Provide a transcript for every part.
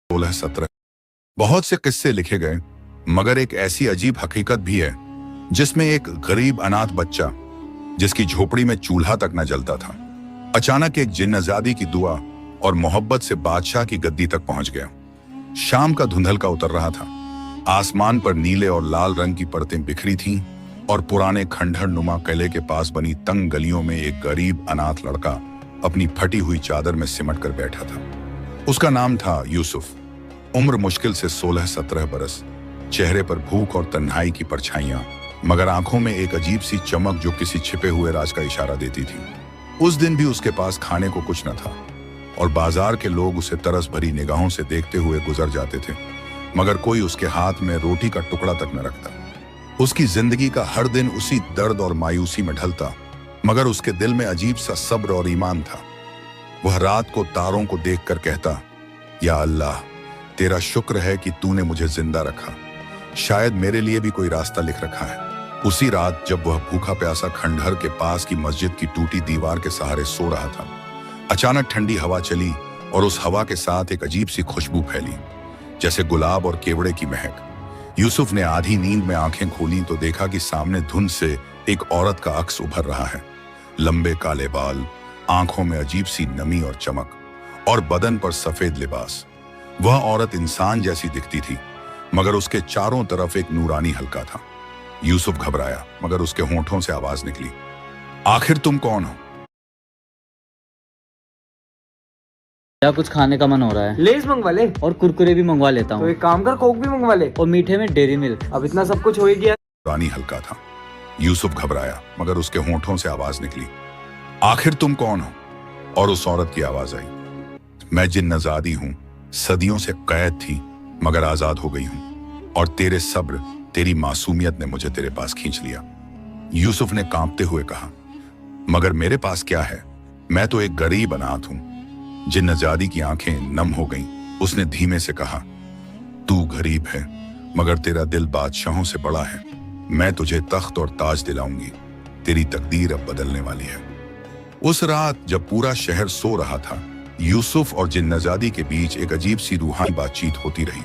16-17 बहुत से किस्से लिखे गए, मगर एक ऐसी अजीब हकीकत भी है जिसमें एक गरीब अनाथ बच्चा जिसकी झोपड़ी में चूल्हा तक न जलता था, अचानक एक जिन्नजादी की दुआ और मोहब्बत से बादशाह की गद्दी तक पहुंच गया। शाम का धुंधलका उतर रहा था, आसमान पर नीले और लाल रंग की परतें बिखरी थीं और पुराने खंडहर नुमा किले के पास बनी तंग गलियों में एक गरीब अनाथ लड़का अपनी फटी हुई चादर में सिमट कर बैठा था। उसका नाम था यूसुफ। उम्र मुश्किल से 16-17 बरस, चेहरे पर भूख और तन्हाई की परछाइयां, मगर आंखों में एक अजीब सी चमक जो किसी छिपे हुए राज का इशारा देती थी। उस दिन भी उसके पास खाने को कुछ न था और बाजार के लोग उसे तरस भरी निगाहों से देखते हुए गुजर जाते थे, मगर कोई उसके हाथ में रोटी का टुकड़ा तक न रखता। उसकी जिंदगी का हर दिन उसी दर्द और मायूसी में ढलता, मगर उसके दिल में अजीब सा सब्र और ईमान था। वह रात को तारों को देखकर कहता, या अल्लाह, तेरा शुक्र है कि तूने मुझे जिंदा रखा, शायद मेरे लिए भी कोई रास्ता लिख रखा है। उसी रात जब वह भूखा प्यासा खंडहर के पास की मस्जिद की टूटी दीवार के सहारे सो रहा था, अचानक ठंडी हवा चली और उस हवा के साथ एक अजीब सी खुशबू फैली, जैसे गुलाब और केवड़े की महक। यूसुफ ने आधी नींद में आंखें खोली तो देखा कि सामने धुंध से एक औरत का अक्स उभर रहा है। लंबे काले बाल, आंखों में अजीब सी नमी और चमक, और बदन पर सफेद लिबास। वह औरत इंसान जैसी दिखती थी, मगर उसके चारों तरफ एक नूरानी हल्का था। यूसुफ घबराया, मगर उसके होंठों से आवाज निकली, आखिर तुम कौन हो? क्या कुछ खाने का मन हो रहा है? लेज मंगवा ले और कुरकुरे भी मंगवा लेता तो हूँ। एक काम कर, कोक भी मंगवा ले और मीठे में डेयरी मिल्क। अब इतना सब कुछ हो ही गया। नूरानी हल्का था। यूसुफ घबराया, मगर उसके होंठों से आवाज निकली, आखिर तुम कौन हो? और उस औरत की आवाज आई, मैं जिन्नजादी हूं, सदियों से कैद थी मगर आजाद हो गई हूं, और तेरे सब्र, तेरी मासूमियत ने मुझे तेरे पास खींच लिया। यूसुफ ने कांपते हुए कहा, मगर मेरे पास क्या है? मैं तो एक गरीब अनाथ हूं। जिन्नजादी की आंखें नम हो गईं। उसने धीमे से कहा, तू गरीब है, मगर तेरा दिल बादशाहों से बड़ा है। मैं तुझे तख्त और ताज दिलाऊंगी। तेरी तकदीर अब बदलने वाली है। उस रात जब पूरा शहर सो रहा था, यूसुफ और जिन्नजादी के बीच एक अजीब सी रूहानी बातचीत होती रही।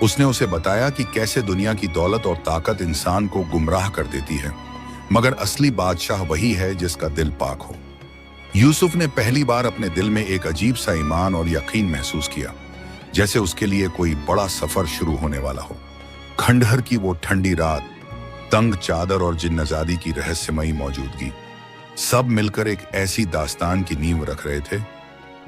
उसने उसे बताया कि कैसे दुनिया की दौलत और ताकत इंसान को गुमराह कर देती है, मगर असली बादशाह वही है जिसका दिल पाक हो। यूसुफ ने पहली बार अपने दिल में एक अजीब सा ईमान और यकीन महसूस किया, जैसे उसके लिए कोई बड़ा सफर शुरू होने वाला हो। खंडहर की वो ठंडी रात, तंग चादर और जिन्नजादी की रहस्यमयी मौजूदगी, सब मिलकर एक ऐसी दास्तान की नींव रख रहे थे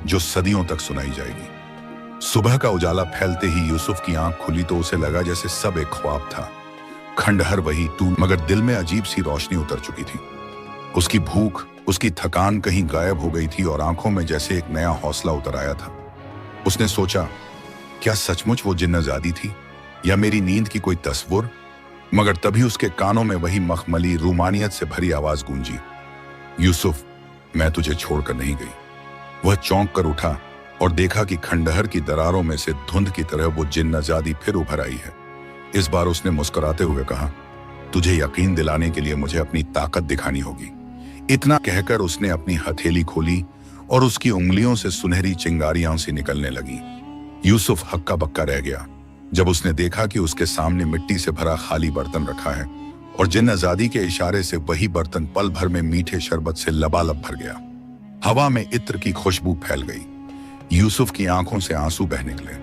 जो सदियों तक सुनाई जाएगी। सुबह का उजाला फैलते ही यूसुफ की आंख खुली तो उसे लगा जैसे सब एक ख्वाब था। खंडहर वही टूट, मगर दिल में अजीब सी रोशनी उतर चुकी थी। उसकी भूख, उसकी थकान कहीं गायब हो गई थी और आंखों में जैसे एक नया हौसला उतर आया था। उसने सोचा, क्या सचमुच वो जिन्नजादी थी या मेरी नींद की कोई तस्वीर? मगर तभी उसके कानों में वही मखमली रूमानियत से भरी आवाज गूंजी, यूसुफ, मैं तुझे छोड़कर नहीं गई। वह चौंक कर उठा और देखा कि खंडहर की दरारों में से धुंध की तरह वो जिन्नजादी फिर उभर आई है। इस बार उसने मुस्कुराते हुए कहा, तुझे यकीन दिलाने के लिए मुझे अपनी ताकत दिखानी होगी। इतना कहकर उसने अपनी हथेली खोली और उसकी उंगलियों से सुनहरी चिंगारियां सी निकलने लगी। यूसुफ हक्का बक्का रह गया जब उसने देखा कि उसके सामने मिट्टी से भरा खाली बर्तन रखा है और जिन्नजादी के इशारे से वही बर्तन पल भर में मीठे शरबत से लबालब भर गया। हवा में इत्र की खुशबू फैल गई। यूसुफ की आंखों से आंसू बह निकले।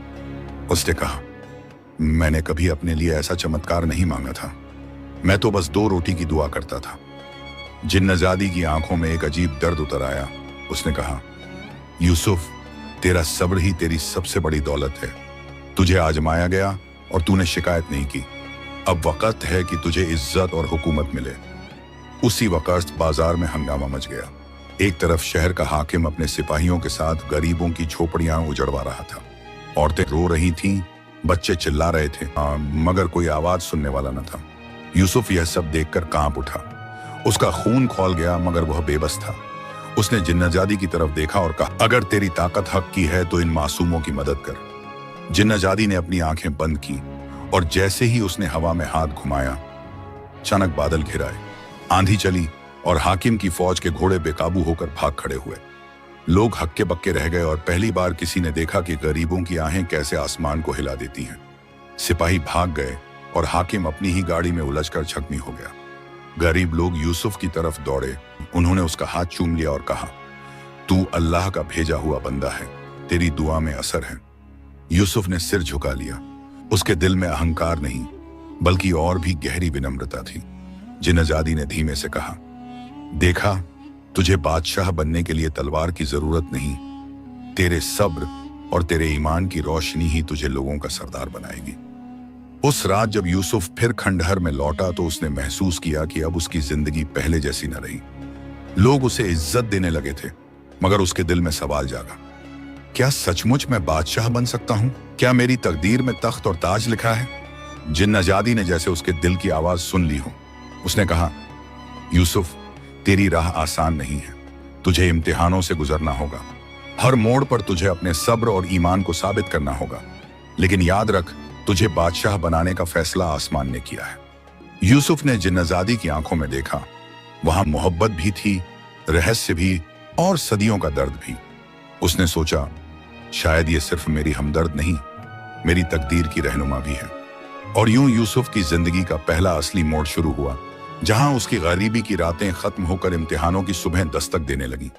उसने कहा, मैंने कभी अपने लिए ऐसा चमत्कार नहीं मांगा था। मैं तो बस 2 रोटी की दुआ करता था। जिन्नजादी की आंखों में एक अजीब दर्द उतर आया। उसने कहा, यूसुफ, तेरा सब्र ही तेरी सबसे बड़ी दौलत है। तुझे आजमाया गया और तूने शिकायत नहीं की। अब वक्त है कि तुझे इज्जत और हुकूमत मिले। उसी वक्त बाजार में हंगामा मच गया। एक तरफ शहर का हाकिम अपने सिपाहियों के साथ गरीबों की झोपड़ियां उजड़वा रहा था। औरतें रो रही थीं, बच्चे चिल्ला रहे थे, मगर कोई आवाज सुनने वाला न था। यूसुफ यह सब देखकर कांप उठा। उसका खून खौल गया, मगर वह बेबस था। उसने जिन्नजादी की तरफ देखा और कहा, अगर तेरी ताकत हक की है तो इन मासूमों की मदद कर। जिन्नजादी ने अपनी आंखें बंद की और जैसे ही उसने हवा में हाथ घुमाया, अचानक बादल घिर आए, आंधी चली और हाकिम की फौज के घोड़े बेकाबू होकर भाग खड़े हुए। लोग हक्के बक्के रह गए और पहली बार किसी ने देखा कि गरीबों की आहें कैसे आसमान को हिला देती हैं। सिपाही भाग गए और हाकिम अपनी ही गाड़ी में उलझकर जख्मी हो गया। गरीब लोग यूसुफ की तरफ दौड़े। उन्होंने उसका हाथ चूम लिया और कहा, तू अल्लाह का भेजा हुआ बंदा है, तेरी दुआ में असर है। यूसुफ ने सिर झुका लिया। उसके दिल में अहंकार नहीं बल्कि और भी गहरी विनम्रता थी। जिन्नजादी ने धीमे से कहा, देखा, तुझे बादशाह बनने के लिए तलवार की जरूरत नहीं, तेरे सब्र और तेरे ईमान की रोशनी ही तुझे लोगों का सरदार बनाएगी। उस रात जब यूसुफ फिर खंडहर में लौटा तो उसने महसूस किया कि अब उसकी जिंदगी पहले जैसी न रही। लोग उसे इज्जत देने लगे थे, मगर उसके दिल में सवाल जागा, क्या सचमुच मैं बादशाह बन सकता हूं? क्या मेरी तकदीर में तख्त और ताज लिखा है? जिन्नजादी ने जैसे उसके दिल की आवाज सुन ली हो। उसने कहा, यूसुफ, तेरी राह आसान नहीं है, तुझे इम्तिहानों से गुजरना होगा। हर मोड़ पर तुझे अपने सब्र और ईमान को साबित करना होगा, लेकिन याद रख, तुझे बादशाह बनाने का फैसला आसमान ने किया है। यूसुफ ने जिन्नजादी की आंखों में देखा। वहां मोहब्बत भी थी, रहस्य भी और सदियों का दर्द भी। उसने सोचा, शायद ये सिर्फ मेरी हमदर्द नहीं, मेरी तकदीर की रहनुमा भी है। और यूं यूसुफ की जिंदगी का पहला असली मोड़ शुरू हुआ, जहां उसकी गरीबी की रातें खत्म होकर इम्तिहानों की सुबह दस्तक देने लगी।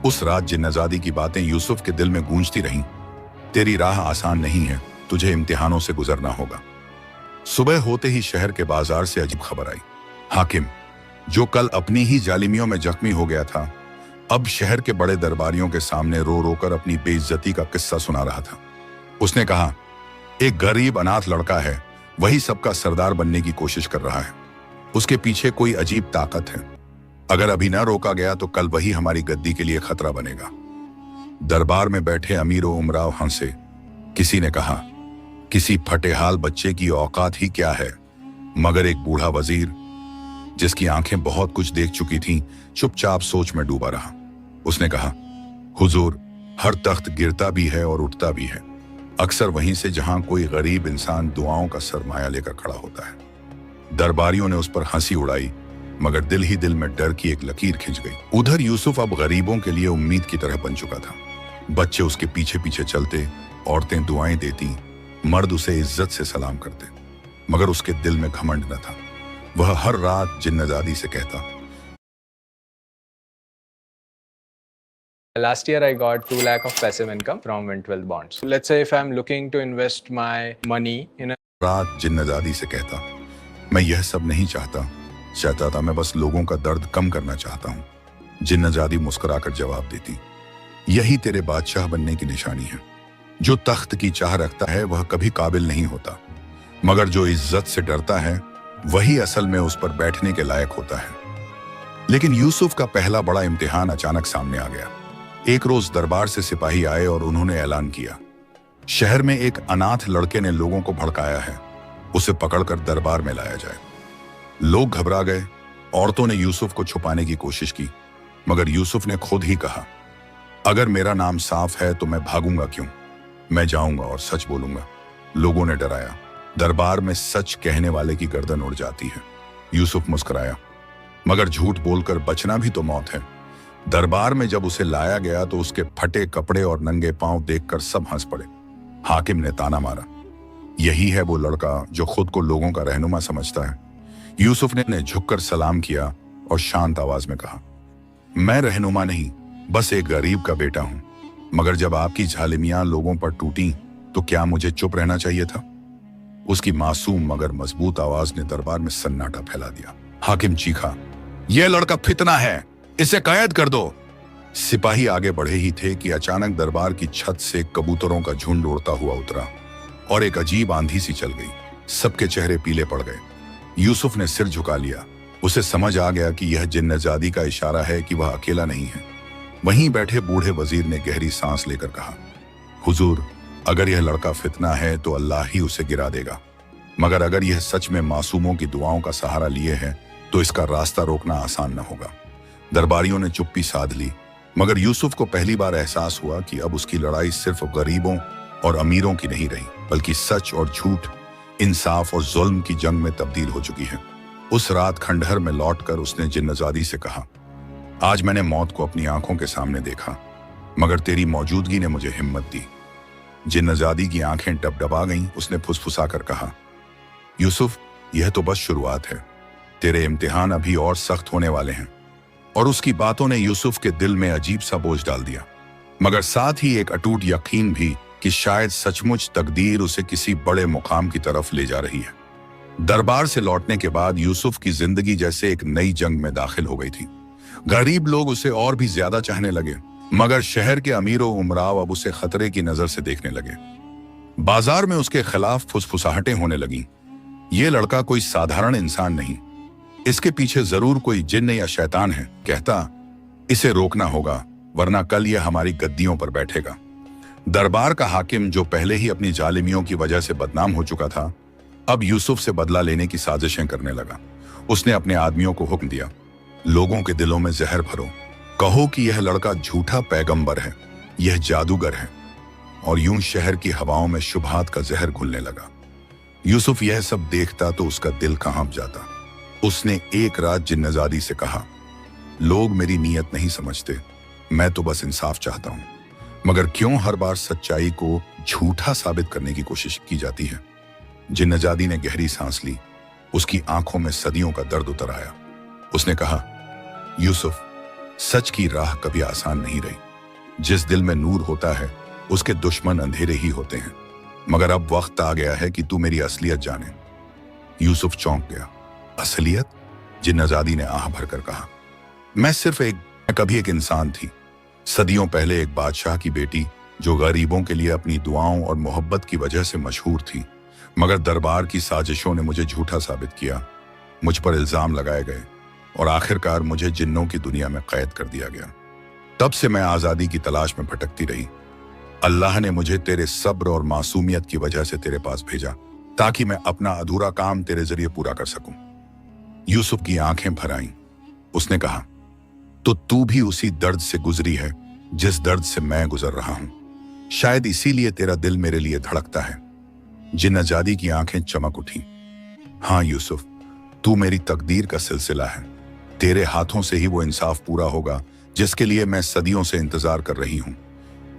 उस रात जिन्नजादी की बातें यूसुफ के दिल में गूंजती रहीं। तेरी राह आसान नहीं है, तुझे इम्तिहानों से गुजरना होगा। सुबह होते ही शहर के बाजार से अजीब खबर आई। हाकिम, जो कल अपनी ही जालिमियों में जख्मी हो गया था, अब शहर के बड़े दरबारियों के सामने रो रो कर अपनी बेइज्जती का किस्सा सुना रहा था। उसने कहा, एक गरीब अनाथ लड़का है, वही सबका सरदार बनने की कोशिश कर रहा है। उसके पीछे कोई अजीब ताकत है। अगर अभी न रोका गया तो कल वही हमारी गद्दी के लिए खतरा बनेगा। दरबार में बैठे अमीर व उमराव हंसे। किसी ने कहा, किसी फटेहाल बच्चे की औकात ही क्या है, मगर एक बूढ़ा वजीर जिसकी आंखें बहुत कुछ देख चुकी थीं, चुपचाप सोच में डूबा रहा। उसने कहा, हुजूर, हर तख्त गिरता भी है और उठता भी है, अक्सर वहीं से जहां कोई गरीब इंसान दुआओं का सरमाया लेकर खड़ा होता है। दरबारियों ने उस पर हंसी उड़ाई, मगर दिल ही दिल में डर की एक लकीर खिंच गई। उधर यूसुफ अब गरीबों के लिए उम्मीद की तरह बन चुका था। बच्चे उसके पीछे पीछे चलते, औरतें दुआएं देती, मर्द उसे इज्जत से सलाम करते, मगर उसके दिल में घमंड न था। वह हर रात जिन्नजादी से कहता, Last year I got 2 lakh of passive income from Wintwealth bonds. Let's say if I'm looking to invest my money in a रात जिन्नजादी से कहता, मैं यह सब नहीं चाहता था, मैं बस लोगों का दर्द कम करना चाहता हूँ। जिन्नजादी मुस्कुराकर जवाब देती, यही तेरे बादशाह बनने की निशानी है। जो तख्त की चाह रखता है वह कभी काबिल नहीं होता, मगर जो इज्जत से डरता है वही असल में उस पर बैठने के लायक होता है। लेकिन यूसुफ का पहला बड़ा इम्तिहान अचानक सामने आ गया। एक रोज दरबार से सिपाही आए और उन्होंने ऐलान किया, शहर में एक अनाथ लड़के ने लोगों को भड़काया है, उसे पकड़कर दरबार में लाया जाए। लोग घबरा गए। औरतों ने यूसुफ को छुपाने की कोशिश की, मगर यूसुफ ने खुद ही कहा, अगर मेरा नाम साफ है तो मैं भागूंगा क्यों, मैं जाऊंगा और सच बोलूंगा। लोगों ने डराया, दरबार में सच कहने वाले की गर्दन उड़ जाती है। यूसुफ मुस्कुराया, मगर झूठ बोलकर बचना भी तो मौत है। दरबार में जब उसे लाया गया तो उसके फटे कपड़े और नंगे पांव देखकर सब हंस पड़े। हाकिम ने ताना मारा, यही है वो लड़का जो खुद को लोगों का रहनुमा समझता है। यूसुफ ने झुककर सलाम किया और शांत आवाज में कहा, मैं रहनुमा नहीं, बस एक गरीब का बेटा हूं, मगर जब आपकी जालिमियां लोगों पर टूटी तो क्या मुझे चुप रहना चाहिए था? उसकी मासूम मगर मजबूत आवाज ने दरबार में सन्नाटा फैला दिया। हाकिम चीखा, यह लड़का फितना है, इसे कैद कर दो। सिपाही आगे बढ़े ही थे कि अचानक दरबार की छत से कबूतरों का झुंड उड़ता हुआ उतरा और एक अजीब आंधी सी चल गई। सबके चेहरे पीले पड़ गए। यूसुफ ने सिर झुका लिया। उसे समझ आ गया कि यह जिन्नजादी का इशारा है कि वह अकेला नहीं है। वहीं बैठे बूढ़े वजीर ने गहरी सांस लेकर कहा, हुजूर, अगर यह लड़का फितना है तो अल्लाह ही उसे गिरा देगा, मगर अगर यह सच में मासूमों की दुआओं का सहारा लिए है तो इसका रास्ता रोकना आसान न होगा। दरबारियों ने चुप्पी साध ली, मगर यूसुफ को पहली बार एहसास हुआ कि अब उसकी लड़ाई सिर्फ गरीबों और अमीरों की नहीं रही, बल्कि सच और झूठ, इंसाफ और जुल्म की जंग में तब्दील हो चुकी है। उस रात खंडहर में लौटकर उसने जिन्नजादी से कहा, आज मैंने मौत को अपनी आंखों के सामने देखा। मगर तेरी मौजूदगी ने मुझे हिम्मत दी। जिन्नजादी की आंखें डबडबा गईं। उसने फुसफुसा कर कहा, यूसुफ, यह तो बस शुरुआत है, तेरे इम्तिहान अभी और सख्त होने वाले हैं। और उसकी बातों ने यूसुफ के दिल में अजीब सा बोझ डाल दिया, मगर साथ ही एक अटूट यकीन भी कि शायद सचमुच तकदीर उसे किसी बड़े मुकाम की तरफ ले जा रही है। दरबार से लौटने के बाद यूसुफ की जिंदगी जैसे एक नई जंग में दाखिल हो गई थी। गरीब लोग उसे और भी ज्यादा चाहने लगे, मगर शहर के अमीरों उमराव अब उसे खतरे की नजर से देखने लगे। बाजार में उसके खिलाफ फुसफुसाहटें होने लगीं। ये लड़का कोई साधारण इंसान नहीं, इसके पीछे जरूर कोई जिन्न या शैतान है। कहता, इसे रोकना होगा, वरना कल यह हमारी गद्दियों पर बैठेगा। दरबार का हाकिम, जो पहले ही अपनी जालिमियों की वजह से बदनाम हो चुका था, अब यूसुफ से बदला लेने की साजिशें करने लगा। उसने अपने आदमियों को हुक्म दिया, लोगों के दिलों में जहर भरो, कहो कि यह लड़का झूठा पैगंबर है, यह जादूगर है। और यूं शहर की हवाओं में शुबहात का जहर घुलने लगा। यूसुफ यह सब देखता तो उसका दिल कांप जाता। उसने एक रात जिन्नजादी से कहा, लोग मेरी नीयत नहीं समझते, मैं तो बस इंसाफ चाहता हूं, मगर क्यों हर बार सच्चाई को झूठा साबित करने की कोशिश की जाती है। जिन्नजादी ने गहरी सांस ली। उसकी आंखों में सदियों का दर्द उतर आया। उसने कहा, यूसुफ, सच की राह कभी आसान नहीं रही। जिस दिल में नूर होता है उसके दुश्मन अंधेरे ही होते हैं, मगर अब वक्त आ गया है कि तू मेरी असलियत जाने। यूसुफ चौंक गया। असलियत? जिन्नजादी ने आह भरकर कहा, मैं कभी एक इंसान थी, सदियों पहले एक बादशाह की बेटी, जो गरीबों के लिए अपनी दुआओं और मोहब्बत की वजह से मशहूर थी। मगर दरबार की साजिशों ने मुझे झूठा साबित किया, मुझ पर इल्जाम लगाए गए और आखिरकार मुझे जिन्नों की दुनिया में कैद कर दिया गया। तब से मैं आजादी की तलाश में भटकती रही। अल्लाह ने मुझे तेरे सब्र और मासूमियत की वजह से तेरे पास भेजा, ताकि मैं अपना अधूरा काम तेरे जरिए पूरा कर सकूं। यूसुफ की आंखें भर आईं। उसने कहा, तो तू भी उसी दर्द से गुजरी है जिस दर्द से मैं गुजर रहा हूं। शायद इसीलिए तेरा दिल मेरे लिए धड़कता है। जिन्नजादी की आंखें चमक उठी। हाँ यूसुफ, तू मेरी तकदीर का सिलसिला है। तेरे हाथों से ही वो इंसाफ पूरा होगा जिसके लिए मैं सदियों से इंतजार कर रही हूं।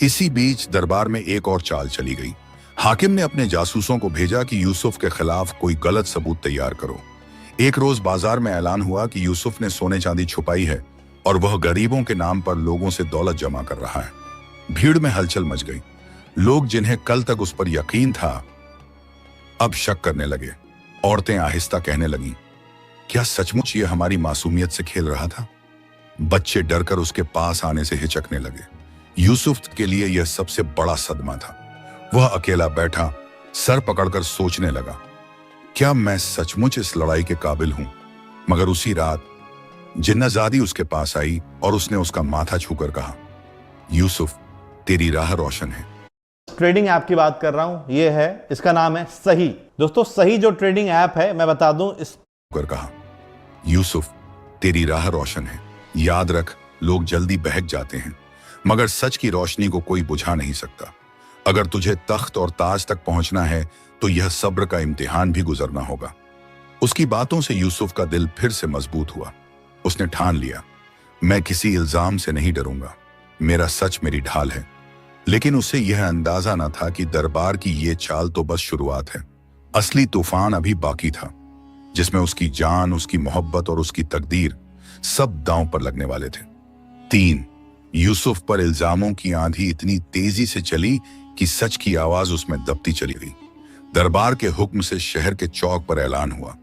इसी बीच दरबार में एक और चाल चली गई। हाकिम ने अपने जासूसों को भेजा कि यूसुफ के खिलाफ कोई गलत सबूत तैयार करो। एक रोज बाजार में ऐलान हुआ कि यूसुफ ने सोने चांदी छुपाई है और वह गरीबों के नाम पर लोगों से दौलत जमा कर रहा है। भीड़ में हलचल मच गई। लोग जिन्हें कल तक उस पर यकीन था, अब शक करने लगे। औरतें आहिस्ता कहने लगीं, क्या सचमुच ये हमारी मासूमियत से खेल रहा था? बच्चे डरकर उसके पास आने से हिचकने लगे। यूसुफ के लिए यह सबसे बड़ा सदमा था। वह अकेला बैठा सर पकड़कर सोचने लगा, क्या मैं सचमुच इस लड़ाई के काबिल हूं? मगर उसी रात जिन्नजादी उसके पास आई और उसने उसका माथा छूकर कहा, यूसुफ, तेरी राह रोशन है। ट्रेडिंग ऐप की बात कर रहा हूं, ये है, इसका नाम है सही। दोस्तों, सही जो ट्रेडिंग ऐप है, मैं बता दूं, इस कर कहा, यूसुफ, तेरी राह रोशन है। याद रख, लोग जल्दी बहक जाते हैं, मगर सच की रोशनी को कोई बुझा नहीं सकता। अगर तुझे तख्त और ताज तक पहुंचना है तो यह सब्र का इम्तिहान भी गुजरना होगा। उसकी बातों से यूसुफ का दिल फिर से मजबूत हुआ। उसने ठान लिया, मैं किसी इल्जाम से नहीं डरूंगा, मेरा सच मेरी ढाल है। लेकिन उसे यह अंदाजा न था कि दरबार की ये चाल तो बस शुरुआत है। असली तूफान अभी बाकी था, जिसमें उसकी जान, उसकी मोहब्बत और उसकी तकदीर सब दांव पर लगने वाले थे। 3, यूसुफ पर इल्जामों की आंधी इतनी तेजी से चली कि सच की आवाज उसमें दबती चली गई। दरबार के हुक्म से शहर के चौक पर ऐलान हुआ,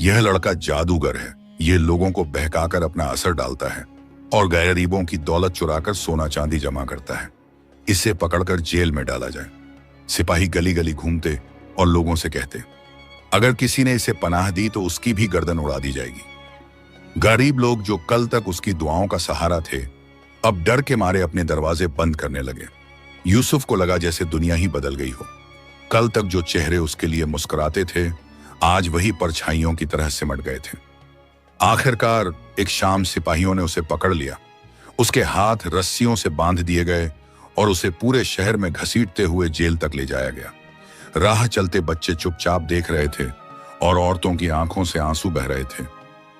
यह लड़का जादूगर है। ये लोगों को बहकाकर अपना असर डालता है और गरीबों की दौलत चुराकर सोना चांदी जमा करता है। इसे पकड़कर जेल में डाला जाए। सिपाही गली गली घूमते और लोगों से कहते, अगर किसी ने इसे पनाह दी तो उसकी भी गर्दन उड़ा दी जाएगी। गरीब लोग जो कल तक उसकी दुआओं का सहारा थे, अब डर के मारे अपने दरवाजे बंद करने लगे। यूसुफ को लगा जैसे दुनिया ही बदल गई हो। कल तक जो चेहरे उसके लिए मुस्कुराते थे, आज वही परछाइयों की तरह सिमट गए थे। आखिरकार एक शाम सिपाहियों ने उसे पकड़ लिया। उसके हाथ रस्सियों से बांध दिए गए और उसे पूरे शहर में घसीटते हुए जेल तक ले जाया गया। राह चलते बच्चे चुपचाप देख रहे थे और औरतों की आंखों से आंसू बह रहे थे,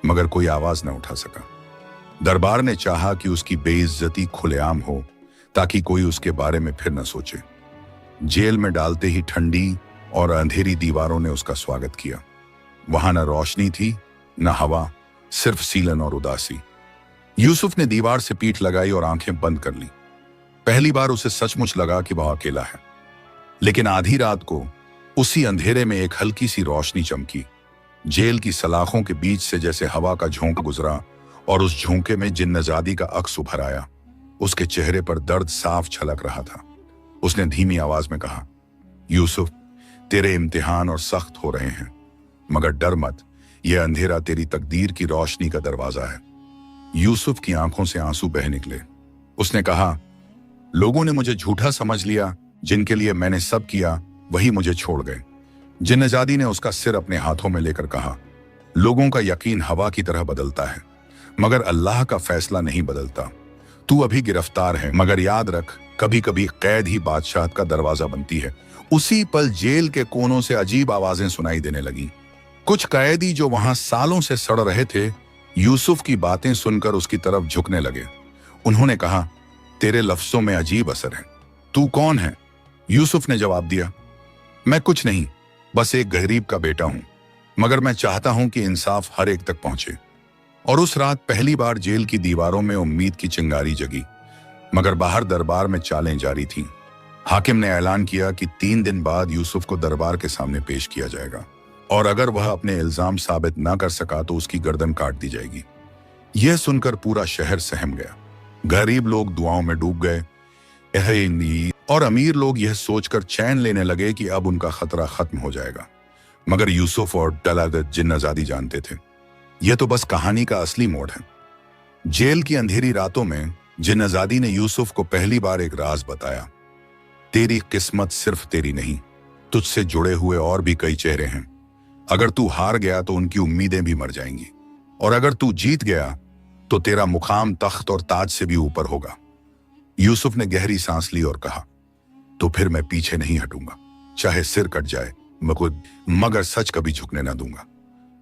मगर कोई आवाज न उठा सका। दरबार ने चाहा कि उसकी बेइज्जती खुलेआम हो, ताकि कोई उसके बारे में फिर न सोचे। जेल में डालते ही ठंडी और अंधेरी दीवारों ने उसका स्वागत किया। वहां न रोशनी थी न हवा, सिर्फ सीलन और उदासी। यूसुफ ने दीवार से पीठ लगाई और आंखें बंद कर ली। पहली बार उसे सचमुच लगा कि वह अकेला है। लेकिन आधी रात को उसी अंधेरे में एक हल्की सी रोशनी चमकी। जेल की सलाखों के बीच से जैसे हवा का झोंका गुजरा और उस झोंके में जिन्नजादी का अक्स उभर आया। उसके चेहरे पर दर्द साफ झलक रहा था। उसने धीमी आवाज में कहा, यूसुफ, तेरे इम्तिहान और सख्त हो रहे हैं, मगर डर मत, यह अंधेरा तेरी तकदीर की रोशनी का दरवाजा है। यूसुफ की आंखों से आंसू बह निकले। उसने कहा, लोगों ने मुझे झूठा समझ लिया, जिनके लिए मैंने सब किया वही मुझे छोड़ गए। जिन्नजादी ने उसका सिर अपने हाथों में लेकर कहा, लोगों का यकीन हवा की तरह बदलता है, मगर अल्लाह का फैसला नहीं बदलता। तू अभी गिरफ्तार है, मगर याद रख, कभी कभी कैद ही बादशाह का दरवाजा बनती है। उसी पल जेल के कोनों से अजीब आवाजें सुनाई देने लगी। कुछ कैदी जो वहां सालों से सड़ रहे थे, यूसुफ की बातें सुनकर उसकी तरफ झुकने लगे। उन्होंने कहा, तेरे लफ्जों में अजीब असर है। तू कौन है? यूसुफ ने जवाब दिया, मैं कुछ नहीं, बस एक गरीब का बेटा हूं, मगर मैं चाहता हूं कि इंसाफ हर एक तक पहुंचे। और उस रात पहली बार जेल की दीवारों में उम्मीद की चिंगारी जगी, मगर बाहर दरबार में चालें जारी थीं। हाकिम ने ऐलान किया कि 3 दिन बाद यूसुफ को दरबार के सामने पेश किया जाएगा, और अगर वह अपने इल्जाम साबित न कर सका तो उसकी गर्दन काट दी जाएगी। यह सुनकर पूरा शहर सहम गया। गरीब लोग दुआओं में डूब गए, और अमीर लोग यह सोचकर चैन लेने लगे कि अब उनका खतरा खत्म हो जाएगा। मगर यूसुफ और डलागत जिन्नजादी जानते थे, यह तो बस कहानी का असली मोड़ है। जेल की अंधेरी रातों में जिन्नजादी ने यूसुफ को पहली बार एक राज बताया, तेरी किस्मत सिर्फ तेरी नहीं, तुझसे जुड़े हुए और भी कई चेहरे हैं। अगर तू हार गया तो उनकी उम्मीदें भी मर जाएंगी, और अगर तू जीत गया तो तेरा मुकाम तख्त और ताज से भी ऊपर होगा। यूसुफ ने गहरी सांस ली और कहा, तो फिर मैं पीछे नहीं हटूंगा, चाहे सिर कट जाए, मगर सच कभी झुकने ना दूंगा।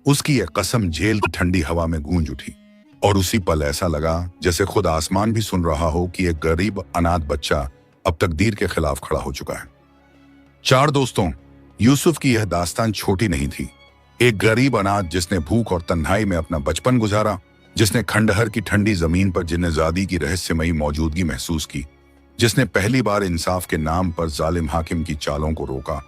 उसकी यह कसम जेल की ठंडी हवा में गूंज उठी, और उसी पल ऐसा लगा जैसे खुद आसमान भी सुन रहा हो कि एक गरीब अनाथ बच्चा अब तकदीर के खिलाफ खड़ा हो चुका है। 4 दोस्तों, यूसुफ की यह दास्तान छोटी नहीं थी। एक गरीब अनाथ जिसने भूख और तन्हाई में अपना बचपन गुजारा, जिसने खंडहर की ठंडी जमीन पर जिन्नजादी की रहस्यमयी मौजूदगी महसूस की, जिसने पहली बार इंसाफ के नाम पर जालिम हाकिम की चालों को रोका,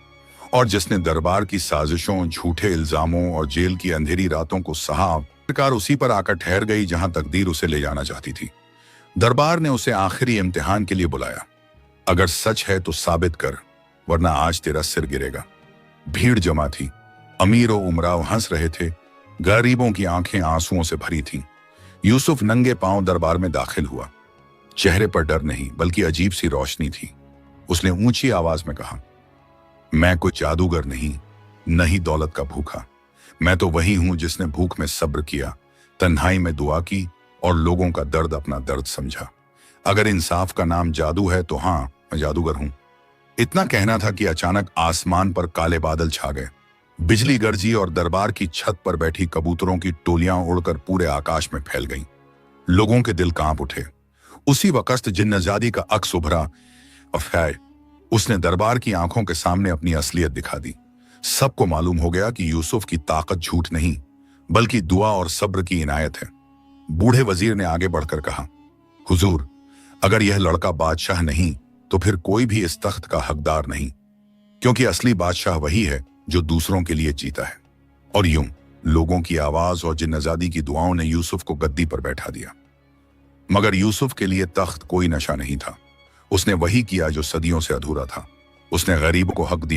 और जिसने दरबार की साजिशों, झूठे इल्जामों और जेल की अंधेरी रातों को सहा। सरकार उसी पर आकर ठहर गई जहां तकदीर उसे ले जाना चाहती थी। दरबार ने उसे आखिरी इम्तिहान के लिए बुलाया। अगर सच है तो साबित कर, वरना आज तेरा सिर गिरेगा। भीड़ जमा थी, अमीर और उमराव हंस रहे थे, गरीबों की आंखें आंसुओं से भरी थीं। यूसुफ नंगे पांव दरबार में दाखिल हुआ। चेहरे पर डर नहीं बल्कि अजीब सी रोशनी थी। उसने ऊंची आवाज में कहा, मैं कोई जादूगर नहीं, न ही दौलत का भूखा। मैं तो वही हूं जिसने भूख में सब्र किया, तन्हाई में दुआ की और लोगों का दर्द अपना दर्द समझा। अगर इंसाफ का नाम जादू है तो हाँ, मैं जादूगर हूं। इतना कहना था कि अचानक आसमान पर काले बादल छा गए। बिजली गरजी और दरबार की छत पर बैठी कबूतरों की टोलियां उड़कर पूरे आकाश में फैल गईं। लोगों के दिल कांप उठे। उसी वक्त जिन्नजादी का अक्स उभरा और उसने दरबार की आंखों के सामने अपनी असलियत दिखा दी। सबको मालूम हो गया कि यूसुफ की ताकत झूठ नहीं बल्कि दुआ और सब्र की इनायत है। बूढ़े वजीर ने आगे बढ़कर कहा, हुजूर, अगर यह लड़का बादशाह नहीं तो फिर कोई भी इस तख्त का हकदार नहीं, क्योंकि असली बादशाह वही है जो दूसरों के लिए जीता है। और यूं लोगों की आवाज और जिन्नजादी की दुआओं ने यूसुफ को गद्दी पर बैठा दिया। मगर यूसुफ के लिए तख्त कोई नशा नहीं था। उसने वही किया जो सदियों से अधूरा था। उसने गरीबों को हक दिया,